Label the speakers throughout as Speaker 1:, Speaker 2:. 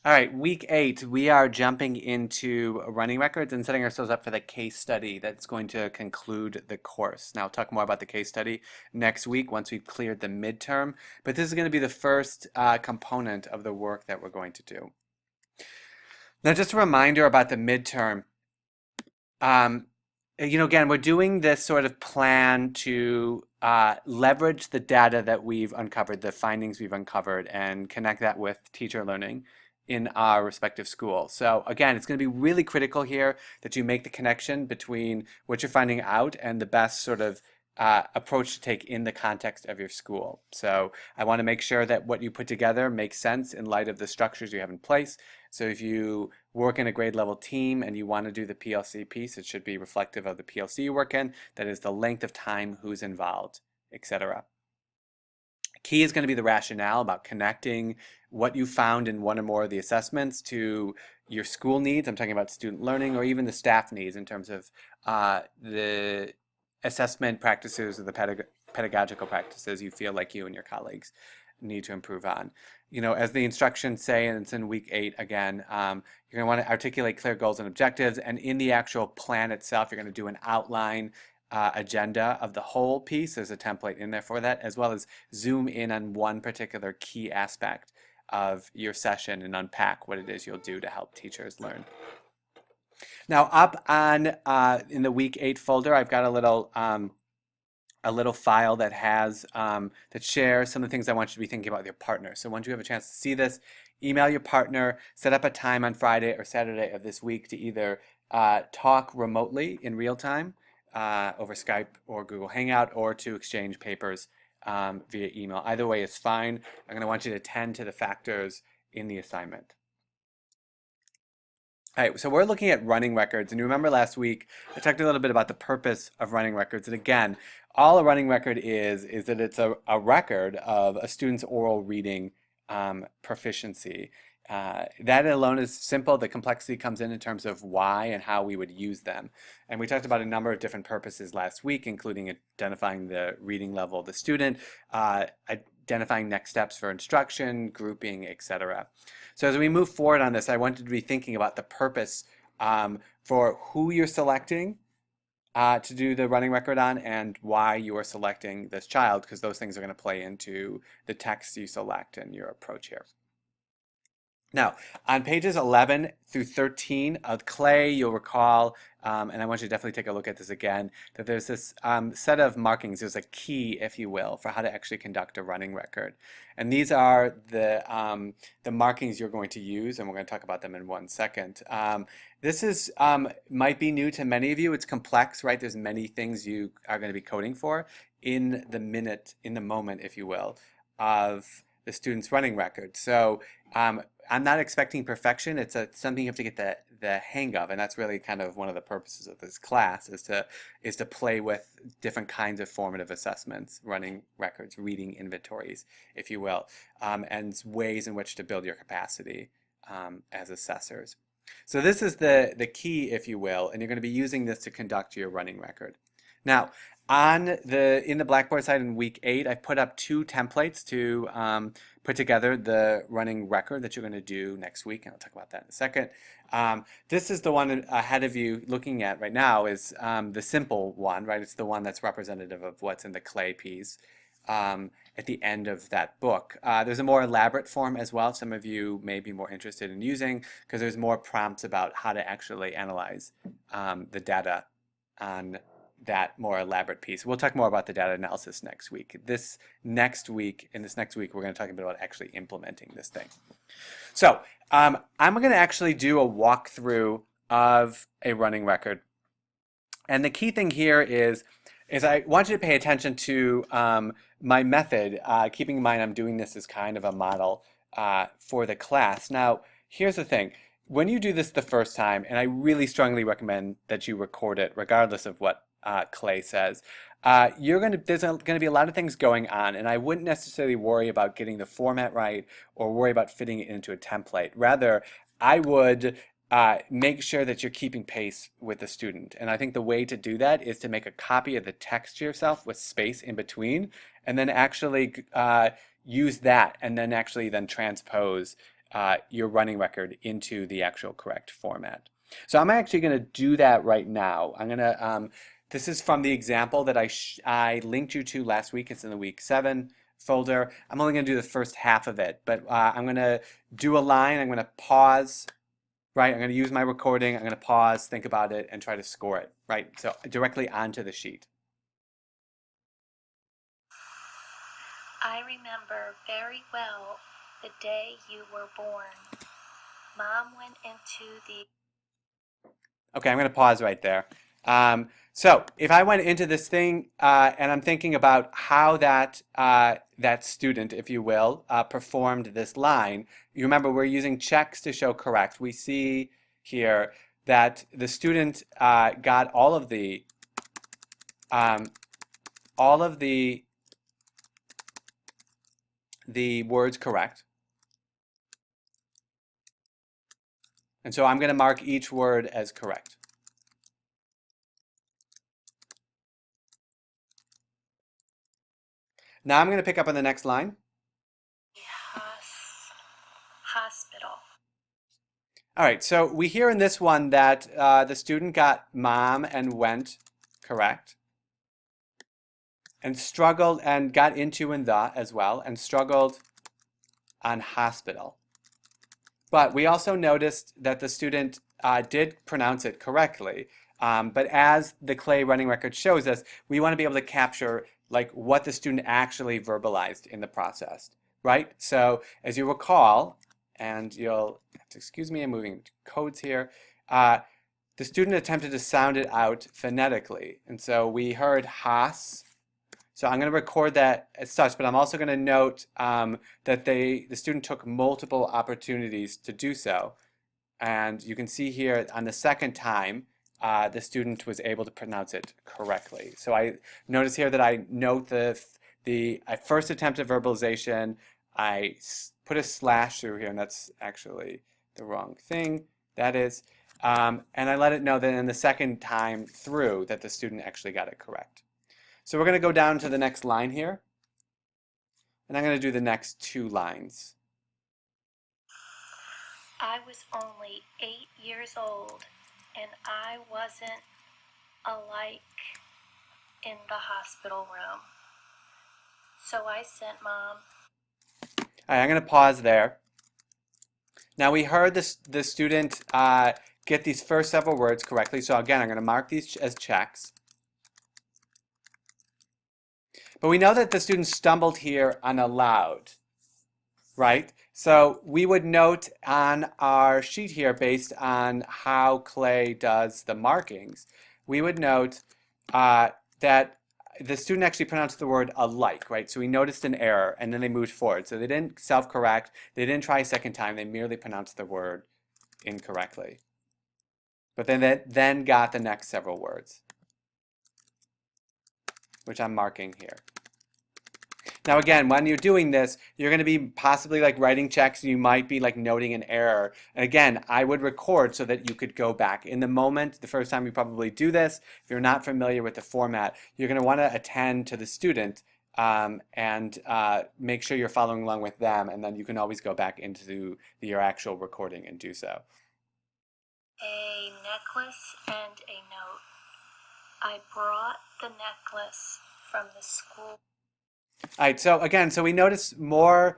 Speaker 1: All right, week 8, we are jumping into running records and setting ourselves up for the case study that's going to conclude the course. Now, I'll talk more about the case study next week once we've cleared the midterm, but this is going to be the first component of the work that we're going to do. Now, just a reminder about the midterm. Um, again, we're doing this sort of plan to leverage the data that we've uncovered, the findings we've uncovered, and connect that with teacher learning in our respective schools. So again, it's going to be really critical here that you make the connection between what you're finding out and the best sort of approach to take in the context of your school. So I want to make sure that what you put together makes sense in light of the structures you have in place. So if you work in a grade level team and you want to do the PLC piece, it should be reflective of the PLC you work in. That is the length of time, who's involved, etc. Key is going to be the rationale about connecting what you found in one or more of the assessments to your school needs. I'm talking about student learning or even the staff needs in terms of the assessment practices or the pedagogical practices you feel like you and your colleagues need to improve on. As the instructions say, and it's in week 8 again, you're going to want to articulate clear goals and objectives, and in the actual plan itself, you're going to do an outline agenda of the whole piece. There's a template in there for that, as well as zoom in on one particular key aspect of your session and unpack what it is you'll do to help teachers learn. Now, up on in the week 8 folder, I've got a little file that has that shares some of the things I want you to be thinking about with your partner. So once you have a chance to see this, email your partner, set up a time on Friday or Saturday of this week to either talk remotely in real time over Skype or Google Hangout, or to exchange papers via email. Either way is fine. I'm going to want you to attend to the factors in the assignment. All right, so we're looking at running records, and you remember last week I talked a little bit about the purpose of running records. And again, all a running record is that it's a record of a student's oral reading proficiency. That alone is simple. The complexity comes in terms of why and how we would use them. And we talked about a number of different purposes last week, including identifying the reading level of the student, identifying next steps for instruction, grouping, etc. So as we move forward on this, I wanted to be thinking about the purpose for who you're selecting to do the running record on and why you are selecting this child, because those things are going to play into the text you select and your approach here. Now, on pages 11 through 13 of Clay, you'll recall, and I want you to definitely take a look at this again, that there's this set of markings. There's a key, if you will, for how to actually conduct a running record. And these are the markings you're going to use, and we're going to talk about them in 1 second. This is might be new to many of you. It's complex, right? There's many things you are going to be coding for in the minute, in the moment, if you will, of the student's running record. So I'm not expecting perfection. It's something you have to get the hang of, and that's really kind of one of the purposes of this class is to play with different kinds of formative assessments, running records, reading inventories, if you will, and ways in which to build your capacity as assessors. So this is the key, if you will, and you're going to be using this to conduct your running record. Now, in the Blackboard side in week 8, I put up 2 templates to put together the running record that you're going to do next week, and I'll talk about that in a second. This is the one ahead of you looking at right now is the simple one, right? It's the one that's representative of what's in the Clay piece at the end of that book. There's a more elaborate form as well. Some of you may be more interested in using, because there's more prompts about how to actually analyze the data on that more elaborate piece. We'll talk more about the data analysis next week. In this next week, we're going to talk a bit about actually implementing this thing. So I'm going to actually do a walkthrough of a running record. And the key thing here is I want you to pay attention to my method, keeping in mind I'm doing this as kind of a model for the class. Now, here's the thing. When you do this the first time, and I really strongly recommend that you record it regardless of what Clay says, there's going to be a lot of things going on, and I wouldn't necessarily worry about getting the format right or worry about fitting it into a template. Rather, I would make sure that you're keeping pace with the student. And I think the way to do that is to make a copy of the text yourself with space in between, and then actually use that, and then actually transpose your running record into the actual correct format. So I'm actually going to do that right now. I'm going to, this is from the example that I linked you to last week. It's in the week 7 folder. I'm only going to do the first half of it, but I'm going to do a line. I'm going to pause, right? I'm going to use my recording. I'm going to pause, think about it, and try to score it, right? So directly onto the sheet.
Speaker 2: I remember very well the day you were born. Mom went into the...
Speaker 1: Okay, I'm going to pause right there. So if I went into this thing and I'm thinking about how that student, if you will, performed this line, you remember we're using checks to show correct. We see here that the student got all of the words correct. And so I'm going to mark each word as correct. Now I'm going to pick up on the next line.
Speaker 2: Hospital.
Speaker 1: All right, so we hear in this one that the student got mom and went correct, and struggled and got into and the as well, and struggled on hospital. But we also noticed that the student did pronounce it correctly. But as the Clay running record shows us, we want to be able to capture like what the student actually verbalized in the process, right? So as you recall, and you'll have to excuse me, I'm moving codes here. The student attempted to sound it out phonetically. And so we heard Haas. So I'm going to record that as such, but I'm also going to note that the student took multiple opportunities to do so. And you can see here on the second time, the student was able to pronounce it correctly. So I notice here that I note the first attempt at verbalization, I put a slash through here, and that's actually the wrong thing. That is, and I let it know that in the second time through that the student actually got it correct. So we're going to go down to the next line here, and I'm going to do the next 2 lines.
Speaker 2: I was only 8 years old, and I wasn't alike in the hospital room. So I sent Mom.
Speaker 1: All right, I'm going to pause there. Now we heard the student get these first several words correctly. So again, I'm going to mark these as checks. But we know that the student stumbled here on allowed, right? So we would note on our sheet here, based on how Clay does the markings, we would note that the student actually pronounced the word alike, right? So we noticed an error, and then they moved forward. So they didn't self-correct. They didn't try a second time. They merely pronounced the word incorrectly. But then got the next several words, which I'm marking here. Now again, when you're doing this, you're going to be possibly like writing checks, and you might be like noting an error. And again, I would record so that you could go back. In the moment, the first time you probably do this, if you're not familiar with the format, you're going to want to attend to the student and make sure you're following along with them, and then you can always go back into your actual recording and do so.
Speaker 2: A necklace and a note. I brought the necklace from the school.
Speaker 1: All right, so again, so we notice most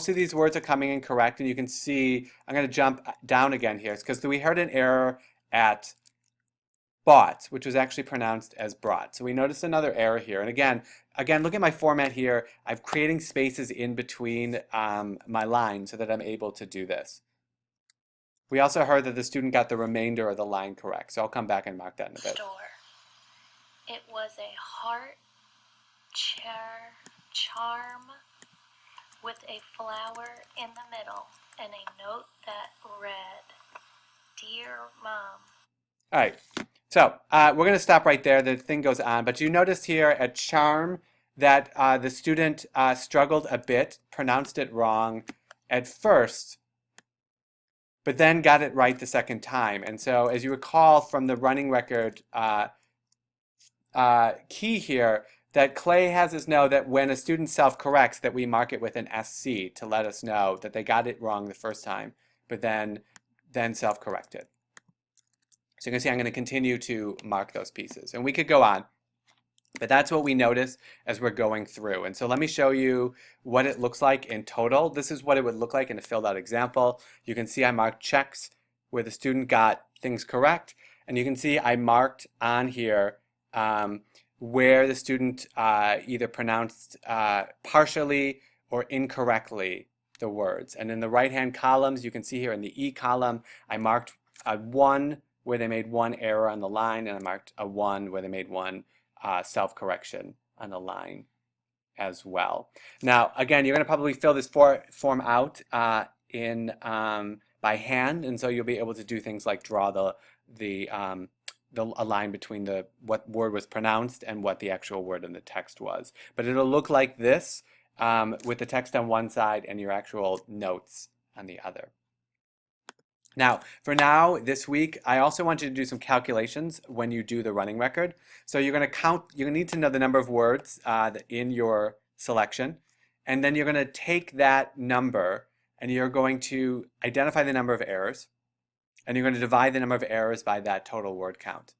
Speaker 1: of these words are coming in correct, and you can see, I'm going to jump down again here, because we heard an error at bought, which was actually pronounced as brought. So we noticed another error here. And again, look at my format here. I'm creating spaces in between my lines so that I'm able to do this. We also heard that the student got the remainder of the line correct, so I'll come back and mark that in a bit.
Speaker 2: Store. It was a heart charm with a flower in the middle and a note that read, "Dear Mom."
Speaker 1: All right, so we're going to stop right there. The thing goes on, but you noticed here at charm that the student struggled a bit, pronounced it wrong at first, but then got it right the second time. And so as you recall from the running record key here, that Clay has us know that when a student self-corrects, that we mark it with an SC to let us know that they got it wrong the first time, but then self-corrected. So you can see I'm going to continue to mark those pieces. And we could go on, but that's what we notice as we're going through. And so let me show you what it looks like in total. This is what it would look like in a filled out example. You can see I marked checks where the student got things correct. And you can see I marked on here where the student either pronounced partially or incorrectly the words. And in the right-hand columns, you can see here in the E column, I marked a 1 where they made one error on the line, and I marked a 1 where they made one self-correction on the line as well. Now, again, you're going to probably fill this form out by hand, and so you'll be able to do things like draw a line between what word was pronounced and what the actual word in the text was. But it'll look like this with the text on one side and your actual notes on the other. Now, for now, this week, I also want you to do some calculations when you do the running record. So you're going to count, you need to know the number of words in your selection, and then you're going to take that number and you're going to identify the number of errors, and you're going to divide the number of errors by that total word count.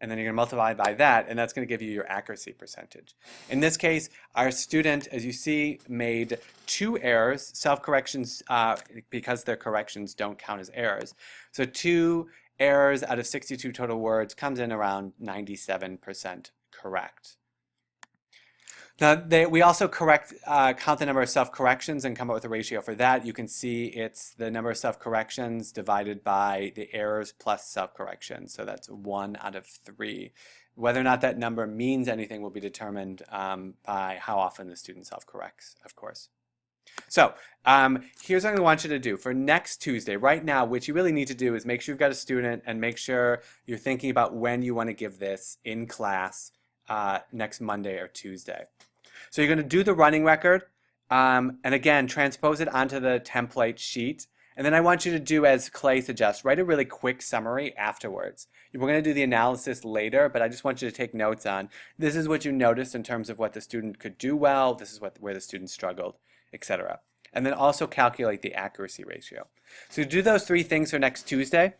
Speaker 1: And then you're going to multiply by that, and that's going to give you your accuracy percentage. In this case, our student, as you see, made 2 errors, self-corrections, because their corrections don't count as errors. So 2 errors out of 62 total words comes in around 97% correct. Now, we also count the number of self-corrections and come up with a ratio for that. You can see it's the number of self-corrections divided by the errors plus self-corrections. So that's 1 out of 3. Whether or not that number means anything will be determined by how often the student self-corrects, of course. So here's what I want you to do. For next Tuesday, right now, what you really need to do is make sure you've got a student and make sure you're thinking about when you want to give this in class next Monday or Tuesday. So you're going to do the running record, and again, transpose it onto the template sheet. And then I want you to do, as Clay suggests, write a really quick summary afterwards. We're going to do the analysis later, but I just want you to take notes on, this is what you noticed in terms of what the student could do well, this is where the student struggled, etc. And then also calculate the accuracy ratio. So do those 3 things for next Tuesday.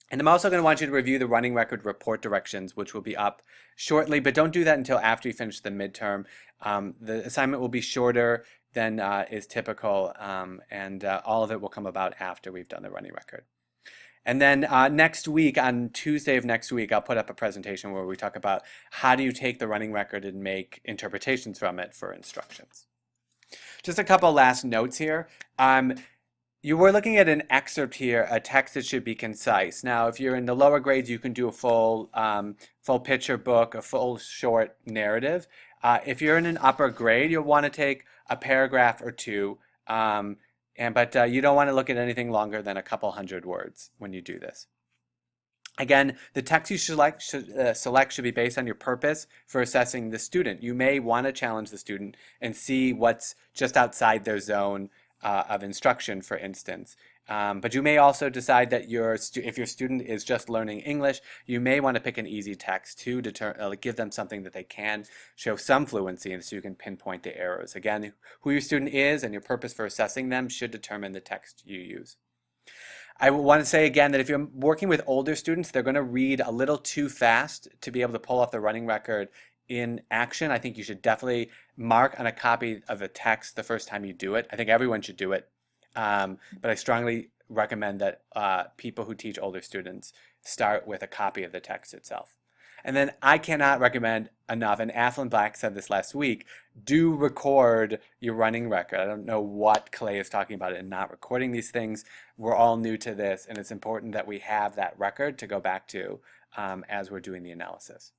Speaker 1: And I'm also going to want you to review the running record report directions, which will be up shortly, but don't do that until after you finish the midterm. The assignment will be shorter than is typical, and all of it will come about after we've done the running record. And then next week, on Tuesday of next week, I'll put up a presentation where we talk about how do you take the running record and make interpretations from it for instructions. Just a couple last notes here. You were looking at an excerpt here, a text that should be concise. Now, if you're in the lower grades, you can do a full picture book, a full short narrative. If you're in an upper grade, you'll want to take a paragraph or 2, but you don't want to look at anything longer than a couple hundred words when you do this. Again, the text you select should be based on your purpose for assessing the student. You may want to challenge the student and see what's just outside their zone of instruction, for instance. But you may also decide that if your student is just learning English, you may want to pick an easy text to give them something that they can show some fluency in, so you can pinpoint the errors. Again, who your student is and your purpose for assessing them should determine the text you use. I want to say again that if you're working with older students, they're going to read a little too fast to be able to pull off the running record in action. I think you should definitely mark on a copy of a text the first time you do it. I think everyone should do it, but I strongly recommend that people who teach older students start with a copy of the text itself. And then I cannot recommend enough, and Athlon Black said this last week, do record your running record. I don't know what Clay is talking about in not recording these things. We're all new to this, and it's important that we have that record to go back to as we're doing the analysis.